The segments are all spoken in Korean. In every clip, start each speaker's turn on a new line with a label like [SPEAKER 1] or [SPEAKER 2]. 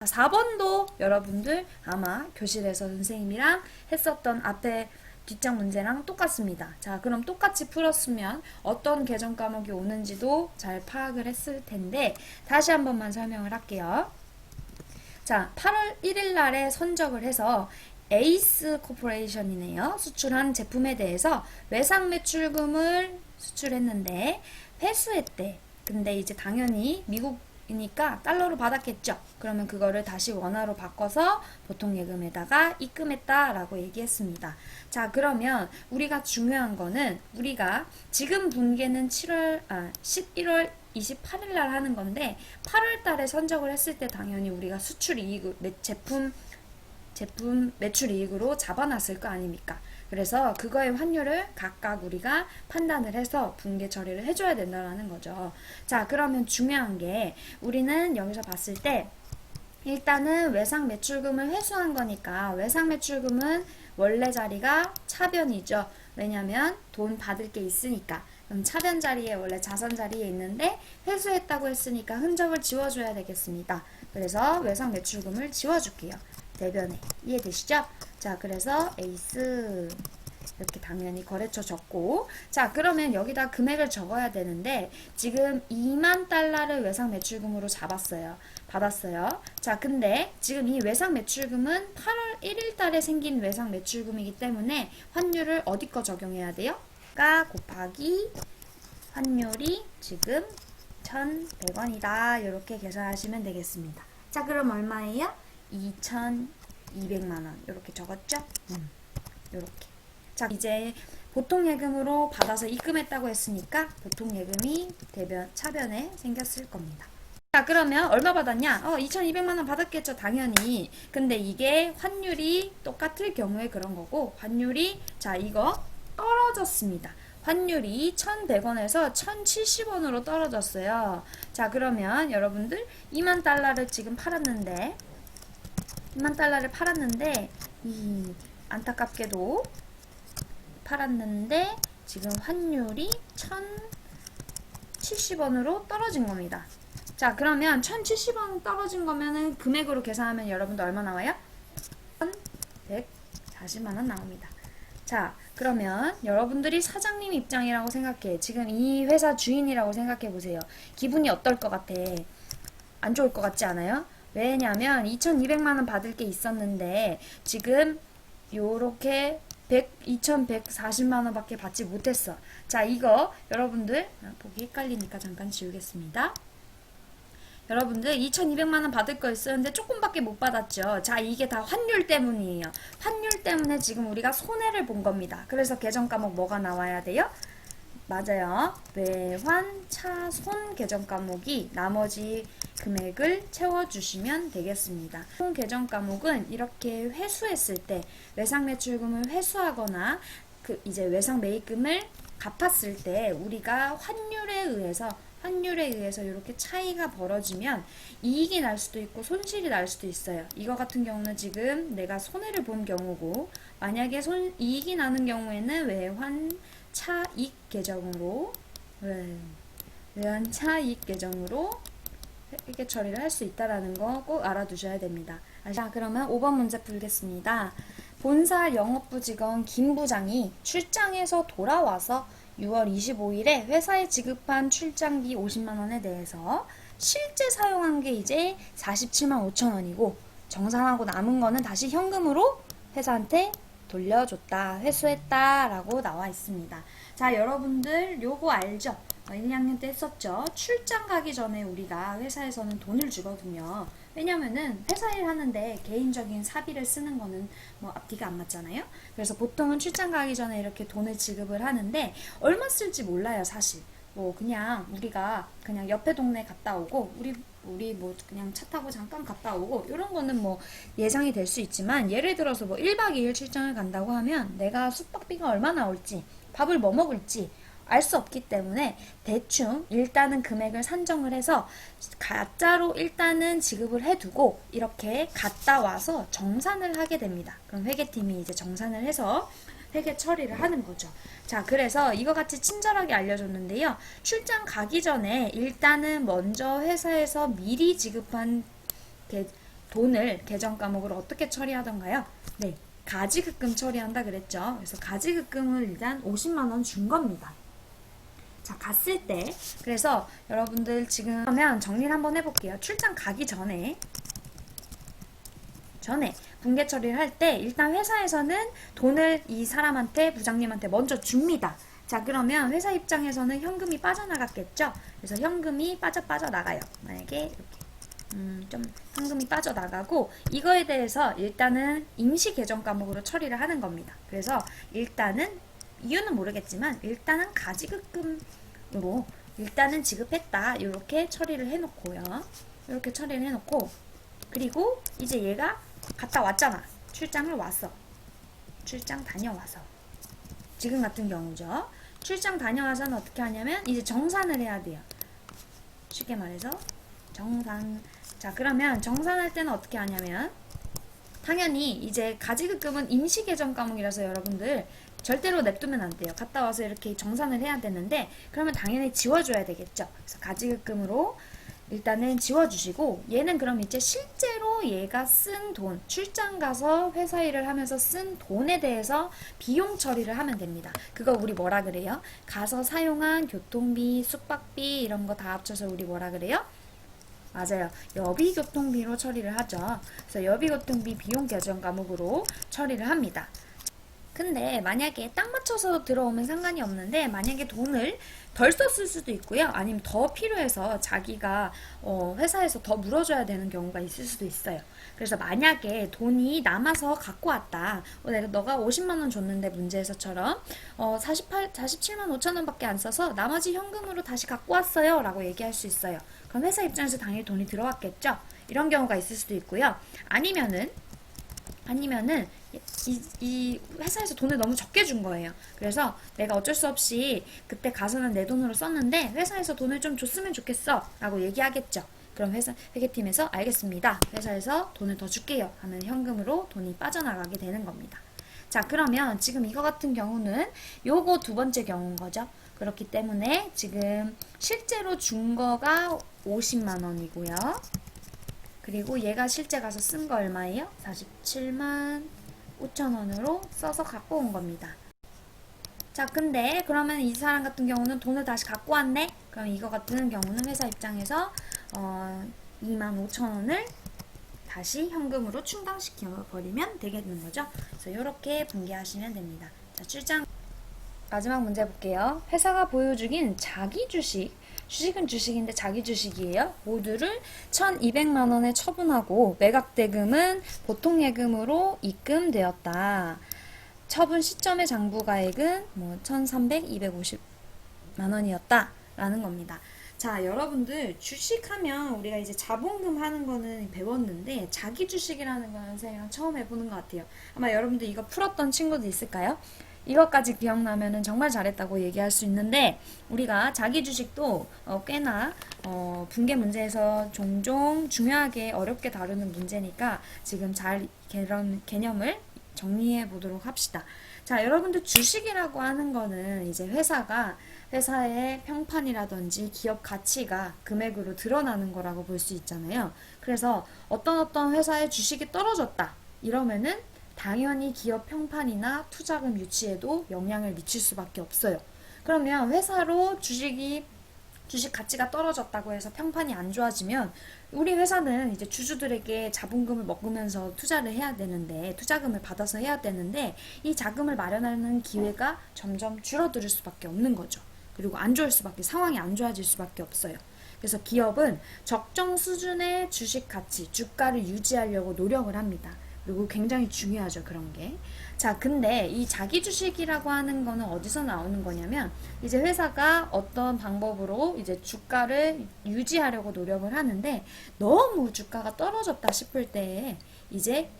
[SPEAKER 1] 4번도 여러분들 아마 교실에서 선생님이랑 했었던 앞에 뒷장 문제랑 똑같습니다. 자, 그럼 똑같이 풀었으면 어떤 개정 과목이 오는지도 잘 파악을 했을 텐데 다시 한 번만 설명을 할게요. 자, 8월 1일 날에 선적을 해서 에이스 코퍼레이션이네요. 수출한 제품에 대해서 외상 매출금을 수출했는데 회수했대. 근데 이제 당연히 미국이니까 달러로 받았겠죠. 그러면 그거를 다시 원화로 바꿔서 보통 예금에다가 입금했다라고 얘기했습니다. 자, 그러면 우리가 중요한 거는 우리가 지금 분기는 11월 28일 날 하는 건데 8월 달에 선적을 했을 때 당연히 우리가 수출 이익, 제품 매출 이익으로 잡아놨을 거 아닙니까? 그래서 그거의 환율을 각각 우리가 판단을 해서 분계 처리를 해줘야 된다는 거죠. 자, 그러면 중요한 게 우리는 여기서 봤을 때 일단은 외상 매출금을 회수한 거니까 외상 매출금은 원래 자리가 차변이죠. 왜냐면 돈 받을 게 있으니까. 그럼 차변 자리에 원래 자선 자리에 있는데 회수했다고 했으니까 흔적을 지워줘야 되겠습니다. 그래서 외상 매출금을 지워줄게요. 대변에 이해되시죠? 자, 그래서 에이스 이렇게 당연히 거래처 적고, 자, 그러면 여기다 금액을 적어야 되는데 지금 2만 달러를 외상 매출금으로 받았어요. 자, 근데 지금 이 외상 매출금은 8월 1일 달에 생긴 외상 매출금이기 때문에 환율을 어디 거 적용해야 돼요? 가 곱하기 환율이 지금 1,100원이다. 이렇게 계산하시면 되겠습니다. 자, 그럼 얼마예요? 2,200만원 이렇게 적었죠? 이렇게. 자, 이제 보통 예금으로 받아서 입금했다고 했으니까 보통 예금이 차변에 생겼을 겁니다. 자, 그러면 얼마 받았냐? 2,200만원 받았겠죠, 당연히. 근데 이게 환율이 똑같을 경우에 그런 거고, 환율이, 자, 이거 떨어졌습니다. 환율이 1,100원에서 1,070원으로 떨어졌어요. 자, 그러면 여러분들 2만 달러를 지금 팔았는데, 2만 달러를 팔았는데, 안타깝게도 팔았는데, 지금 환율이 1,070원으로 떨어진 겁니다. 자, 그러면 1,070원 떨어진 거면은 금액으로 계산하면 여러분들 얼마 나와요? 1,140만원 나옵니다. 자, 그러면 여러분들이 사장님 입장이라고 생각해. 지금 이 회사 주인이라고 생각해 보세요. 기분이 어떨 것 같아? 안 좋을 것 같지 않아요? 왜냐면 2,200만원 받을 게 있었는데 지금 요렇게 2,140만원 밖에 받지 못했어. 자, 이거 여러분들 보기 헷갈리니까 잠깐 지우겠습니다. 여러분들 2,200만원 받을 거 있었는데 조금밖에 못 받았죠. 자, 이게 다 환율 때문이에요. 환율 때문에 지금 우리가 손해를 본 겁니다. 그래서 개정 과목 뭐가 나와야 돼요? 맞아요. 외환, 차, 손 개정 과목이 나머지 금액을 채워주시면 되겠습니다. 총 개정 과목은 이렇게 회수했을 때 외상 매출금을 회수하거나 이제 외상 매입금을 갚았을 때 우리가 환율에 의해서 이렇게 차이가 벌어지면 이익이 날 수도 있고 손실이 날 수도 있어요. 이거 같은 경우는 지금 내가 손해를 본 경우고, 만약에 이익이 나는 경우에는 외환 차익 계정으로 회계 처리를 할 수 있다라는 거 꼭 알아두셔야 됩니다. 자, 그러면 5번 문제 풀겠습니다. 본사 영업부 직원 김 부장이 출장에서 돌아와서 6월 25일에 회사에 지급한 출장비 50만원에 대해서 실제 사용한 게 이제 47만 5천원이고 정산하고 남은 거는 다시 현금으로 회사한테 돌려줬다, 회수했다 라고 나와 있습니다. 자, 여러분들 요거 알죠? 1, 2학년 때 했었죠. 출장 가기 전에 우리가 회사에서는 돈을 주거든요. 왜냐면은 회사 일 하는데 개인적인 사비를 쓰는 거는 뭐 앞뒤가 안 맞잖아요. 그래서 보통은 출장 가기 전에 이렇게 돈을 지급을 하는데 얼마 쓸지 몰라요, 사실. 뭐 그냥 우리가 그냥 옆에 동네 갔다 오고 우리 뭐 그냥 차 타고 잠깐 갔다 오고 이런 거는 뭐 예상이 될 수 있지만, 예를 들어서 뭐 1박 2일 출장을 간다고 하면 내가 숙박비가 얼마 나올지, 밥을 뭐 먹을지 알 수 없기 때문에 대충 일단은 금액을 산정을 해서 가짜로 일단은 지급을 해두고 이렇게 갔다 와서 정산을 하게 됩니다. 그럼 회계팀이 이제 정산을 해서 회계 처리를 하는 거죠. 자, 그래서 이거 같이 친절하게 알려줬는데요. 출장 가기 전에 일단은 먼저 회사에서 미리 지급한 돈을 계정 과목으로 어떻게 처리하던가요? 네, 가지급금 처리한다 그랬죠. 그래서 가지급금을 일단 50만 원 준 겁니다. 자, 갔을 때 그래서 여러분들 지금 그러면 정리를 한번 해볼게요. 출장 가기 전에 분계 처리를 할 때 일단 회사에서는 돈을 이 사람한테 부장님한테 먼저 줍니다. 자, 그러면 회사 입장에서는 현금이 빠져나갔겠죠. 그래서 현금이 빠져나가요. 만약에 이렇게 좀 현금이 빠져나가고 이거에 대해서 일단은 임시 계정 과목으로 처리를 하는 겁니다. 그래서 일단은 이유는 모르겠지만 일단은 가지급금으로 일단은 지급했다. 이렇게 처리를 해놓고요. 이렇게 처리를 해놓고 그리고 이제 얘가 갔다 왔잖아. 출장을 왔어. 출장 다녀와서 지금 같은 경우죠. 출장 다녀와서는 어떻게 하냐면 이제 정산을 해야 돼요. 쉽게 말해서 정산. 자, 그러면 정산할 때는 어떻게 하냐면 당연히 이제 가지급금은 임시 계정 과목이라서 여러분들 절대로 냅두면 안 돼요. 갔다 와서 이렇게 정산을 해야 되는데 그러면 당연히 지워줘야 되겠죠. 그래서 가지급금으로 일단은 지워주시고 얘는 그럼 이제 실제로 얘가 쓴 돈, 출장 가서 회사 일을 하면서 쓴 돈에 대해서 비용 처리를 하면 됩니다. 그거 우리 뭐라 그래요? 가서 사용한 교통비, 숙박비 이런 거 다 합쳐서 우리 뭐라 그래요? 맞아요. 여비교통비로 처리를 하죠. 그래서 여비교통비 비용 계정 과목으로 처리를 합니다. 근데 만약에 딱 맞춰서 들어오면 상관이 없는데 만약에 돈을 덜 썼을 수도 있고요. 아니면 더 필요해서 자기가 회사에서 더 물어줘야 되는 경우가 있을 수도 있어요. 그래서 만약에 돈이 남아서 갖고 왔다. 너가 50만 원 줬는데 문제에서처럼 47만 5천 원밖에 안 써서 나머지 현금으로 다시 갖고 왔어요. 라고 얘기할 수 있어요. 그럼 회사 입장에서 당연히 돈이 들어왔겠죠. 이런 경우가 있을 수도 있고요. 아니면은 이 회사에서 돈을 너무 적게 준 거예요. 그래서 내가 어쩔 수 없이 그때 가서는 내 돈으로 썼는데 회사에서 돈을 좀 줬으면 좋겠어 라고 얘기하겠죠. 그럼 회계팀에서 알겠습니다. 회사에서 돈을 더 줄게요 하면 현금으로 돈이 빠져나가게 되는 겁니다. 자, 그러면 지금 이거 같은 경우는 요거 두 번째 경우인 거죠. 그렇기 때문에 지금 실제로 준 거가 50만 원이고요. 그리고 얘가 실제 가서 쓴 거 얼마예요? 47만 5천 원으로 써서 갖고 온 겁니다. 자, 근데 그러면 이 사람 같은 경우는 돈을 다시 갖고 왔네? 그럼 이거 같은 경우는 회사 입장에서 2만 5천 원을 다시 현금으로 충당시켜 버리면 되겠는 거죠. 그래서 이렇게 분개하시면 됩니다. 자, 출장 마지막 문제 볼게요. 회사가 보유 중인 자기 주식은 주식인데 자기 주식이에요. 모두를 1,200만 원에 처분하고 매각 대금은 보통 예금으로 입금되었다. 처분 시점의 장부가액은 1,300, 250만 원이었다. 라는 겁니다. 자, 여러분들 주식하면 우리가 이제 자본금 하는 거는 배웠는데 자기 주식이라는 거는 선생님이랑 처음 해보는 것 같아요. 아마 여러분들 이거 풀었던 친구도 있을까요? 이것까지 기억나면은 정말 잘했다고 얘기할 수 있는데 우리가 자기 주식도 꽤나 분계 문제에서 종종 중요하게 어렵게 다루는 문제니까 지금 잘 개념을 정리해 보도록 합시다. 자, 여러분들 주식이라고 하는 거는 이제 회사의 평판이라든지 기업 가치가 금액으로 드러나는 거라고 볼 수 있잖아요. 그래서 어떤 회사의 주식이 떨어졌다 이러면은 당연히 기업 평판이나 투자금 유치에도 영향을 미칠 수밖에 없어요. 그러면 회사로 주식 가치가 떨어졌다고 해서 평판이 안 좋아지면 우리 회사는 이제 주주들에게 자본금을 먹으면서 투자를 해야 되는데 투자금을 받아서 해야 되는데 이 자금을 마련하는 기회가 점점 줄어들 수밖에 없는 거죠. 그리고 상황이 안 좋아질 수밖에 없어요. 그래서 기업은 적정 수준의 주식 가치, 주가를 유지하려고 노력을 합니다. 그리고 굉장히 중요하죠, 그런 게. 자, 근데 이 자기 주식이라고 하는 거는 어디서 나오는 거냐면 이제 회사가 어떤 방법으로 이제 주가를 유지하려고 노력을 하는데 너무 주가가 떨어졌다 싶을 때에 이제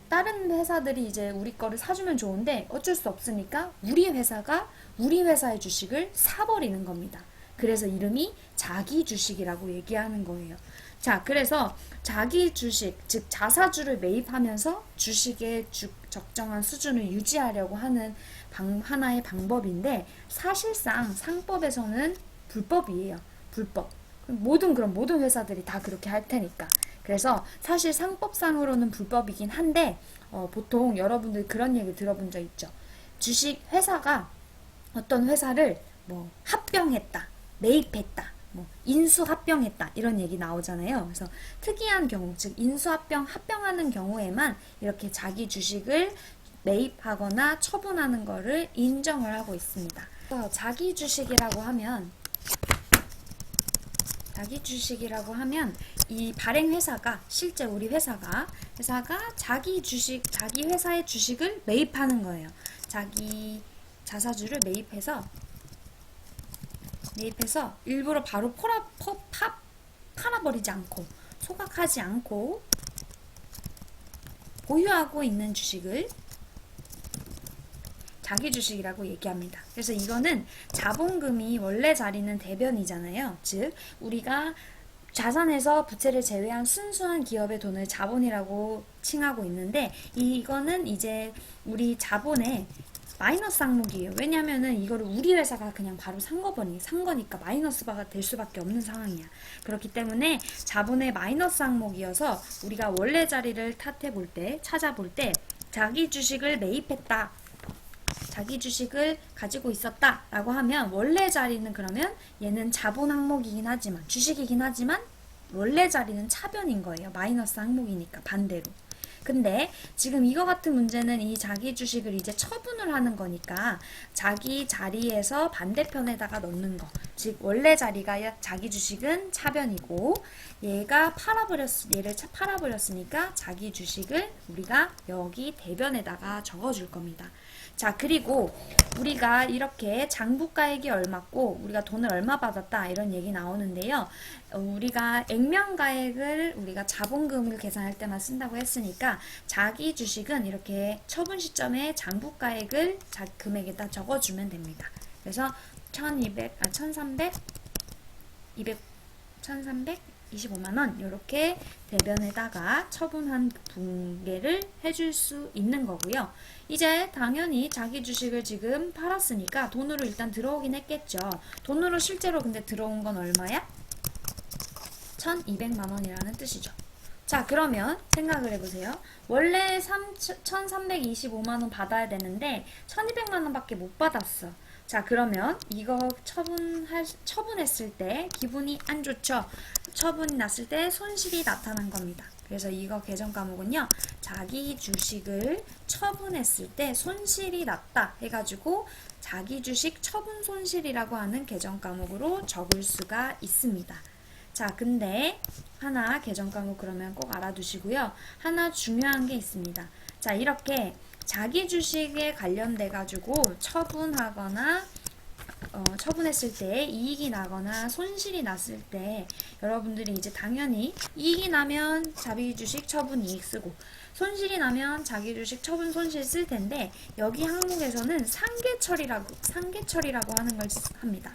[SPEAKER 1] 다른 회사들이 이제 우리 거를 사주면 좋은데 어쩔 수 없으니까 우리 회사가 우리 회사의 주식을 사버리는 겁니다. 그래서 이름이 자기 주식이라고 얘기하는 거예요. 자, 그래서 자기 주식, 즉 자사주를 매입하면서 주식의 적정한 수준을 유지하려고 하는 하나의 방법인데 사실상 상법에서는 불법이에요. 불법. 모든 회사들이 다 그렇게 할 테니까. 그래서 사실 상법상으로는 불법이긴 한데 보통 여러분들 그런 얘기 들어본 적 있죠. 주식 회사가 어떤 회사를 뭐 합병했다, 매입했다, 뭐 인수합병했다 이런 얘기 나오잖아요. 그래서 특이한 경우, 즉 합병하는 경우에만 이렇게 자기 주식을 매입하거나 처분하는 거를 인정을 하고 있습니다. 자기 주식이라고 하면 이 발행 회사가 실제 우리 회사가 자기 회사의 주식을 매입하는 거예요. 자기 자사주를 매입해서 일부러 바로 팔아버리지 않고 소각하지 않고 보유하고 있는 주식을 자기 주식이라고 얘기합니다. 그래서 이거는 자본금이 원래 자리는 대변이잖아요. 즉 우리가 자산에서 부채를 제외한 순수한 기업의 돈을 자본이라고 칭하고 있는데 이거는 이제 우리 자본의 마이너스 항목이에요. 왜냐면은 이거를 우리 회사가 그냥 바로 산 거니까 마이너스가 될 수밖에 없는 상황이야. 그렇기 때문에 자본의 마이너스 항목이어서 우리가 원래 자리를 찾아볼 때 자기 주식을 매입했다, 자기 주식을 가지고 있었다 라고 하면 원래 자리는 그러면 얘는 자본 항목이긴 하지만 주식이긴 하지만 원래 자리는 차변인 거예요. 마이너스 항목이니까 반대로. 근데 지금 이거 같은 문제는 이 자기 주식을 이제 처분을 하는 거니까 자기 자리에서 반대편에다가 넣는 거. 즉 원래 자리가 자기 주식은 차변이고 얘를 팔아버렸으니까 자기 주식을 우리가 여기 대변에다가 적어줄 겁니다. 자, 그리고 우리가 이렇게 장부가액이 얼마고 우리가 돈을 얼마 받았다 이런 얘기 나오는데요. 우리가 액면가액을 우리가 자본금을 계산할 때만 쓴다고 했으니까 자기 주식은 이렇게 처분 시점에 장부가액을 금액에다 적어주면 됩니다. 그래서 1325만원 이렇게 대변에다가 처분한 붕괴를 해줄 수 있는 거고요. 이제 당연히 자기 주식을 지금 팔았으니까 돈으로 일단 들어오긴 했겠죠. 돈으로 실제로 근데 들어온 건 얼마야? 1200만원이라는 뜻이죠. 자, 그러면 생각을 해보세요. 원래 1325만원 받아야 되는데 1200만원 밖에 못 받았어. 자, 그러면 이거 처분했을 때 기분이 안 좋죠. 처분이 났을 때 손실이 나타난 겁니다. 그래서 이거 개정 과목은요, 자기 주식을 처분했을 때 손실이 났다 해가지고 자기 주식 처분 손실이라고 하는 개정 과목으로 적을 수가 있습니다. 자, 근데 하나 개정 과목 그러면 꼭 알아두시고요. 하나 중요한 게 있습니다. 자, 이렇게 자기 주식에 관련돼 가지고 처분했을 때 이익이 나거나 손실이 났을 때 여러분들이 이제 당연히 이익이 나면 자기 주식 처분 이익 쓰고 손실이 나면 자기 주식 처분 손실 쓸 텐데 여기 항목에서는 상계처리라고 하는 걸 합니다.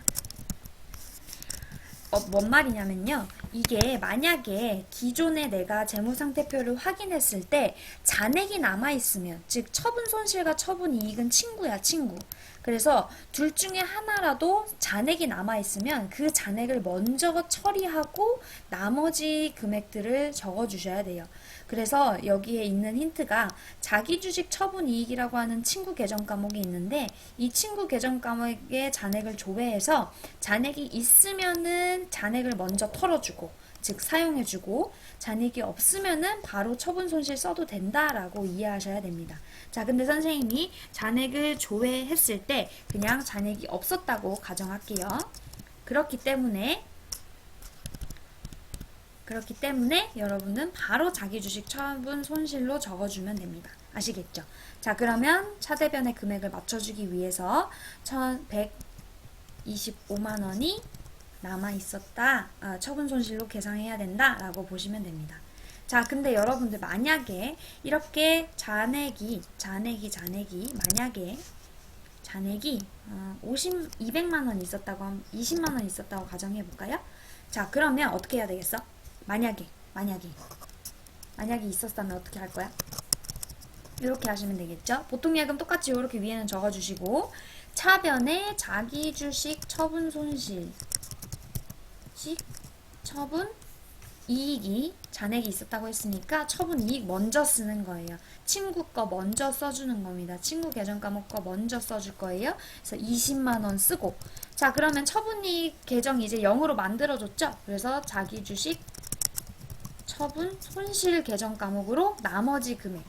[SPEAKER 1] 뭔 말이냐면요. 이게 만약에 기존에 내가 재무상태표를 확인했을 때 잔액이 남아있으면, 즉 처분 손실과 처분 이익은 친구야, 친구. 그래서 둘 중에 하나라도 잔액이 남아있으면 그 잔액을 먼저 처리하고 나머지 금액들을 적어주셔야 돼요. 그래서 여기에 있는 힌트가 자기 주식 처분 이익이라고 하는 친구 개정 과목이 있는데 이 친구 개정 과목의 잔액을 조회해서 잔액이 있으면은 잔액을 먼저 털어주고 즉 사용해주고 잔액이 없으면은 바로 처분 손실 써도 된다라고 이해하셔야 됩니다. 자, 근데 선생님이 잔액을 조회했을 때 그냥 잔액이 없었다고 가정할게요. 그렇기 때문에 여러분은 바로 자기 주식 처분 손실로 적어주면 됩니다. 아시겠죠? 자, 그러면 차대변의 금액을 맞춰주기 위해서 1125만원이 남아있었다. 처분 손실로 계산해야 된다. 라고 보시면 됩니다. 자, 근데 여러분들 만약에 이렇게 잔액이 만약에 잔액이 200만원 있었다고 하면 20만원 있었다고 가정해볼까요? 자, 그러면 어떻게 해야 되겠어? 만약에 있었다면 어떻게 할 거야? 이렇게 하시면 되겠죠? 보통 예금 똑같이 이렇게 위에는 적어주시고 차변에 자기 주식 처분 손실 처분 이익이 잔액이 있었다고 했으니까 처분 이익 먼저 쓰는 거예요. 친구 거 먼저 써주는 겁니다. 친구 계정 과목 거 먼저 써줄 거예요. 그래서 20만 원 쓰고 자 그러면 처분 이익 계정 이제 0으로 만들어줬죠. 그래서 자기 주식 처분 손실 계정 과목으로 나머지 금액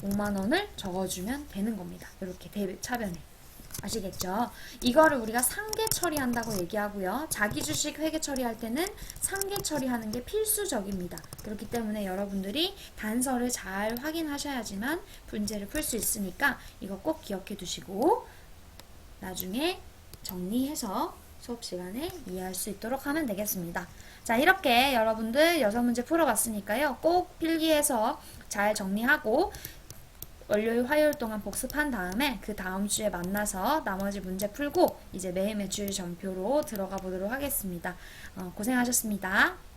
[SPEAKER 1] 105만 원을 적어주면 되는 겁니다. 이렇게 차변에. 아시겠죠? 이거를 우리가 상계 처리한다고 얘기하고요. 자기 주식 회계 처리할 때는 상계 처리하는 게 필수적입니다. 그렇기 때문에 여러분들이 단서를 잘 확인하셔야지만 문제를 풀 수 있으니까 이거 꼭 기억해 두시고 나중에 정리해서 수업 시간에 이해할 수 있도록 하면 되겠습니다. 자, 이렇게 여러분들 6문제 풀어봤으니까요. 꼭 필기해서 잘 정리하고 월요일, 화요일 동안 복습한 다음에 그 다음 주에 만나서 나머지 문제 풀고 이제 매일매출 전표로 들어가 보도록 하겠습니다. 고생하셨습니다.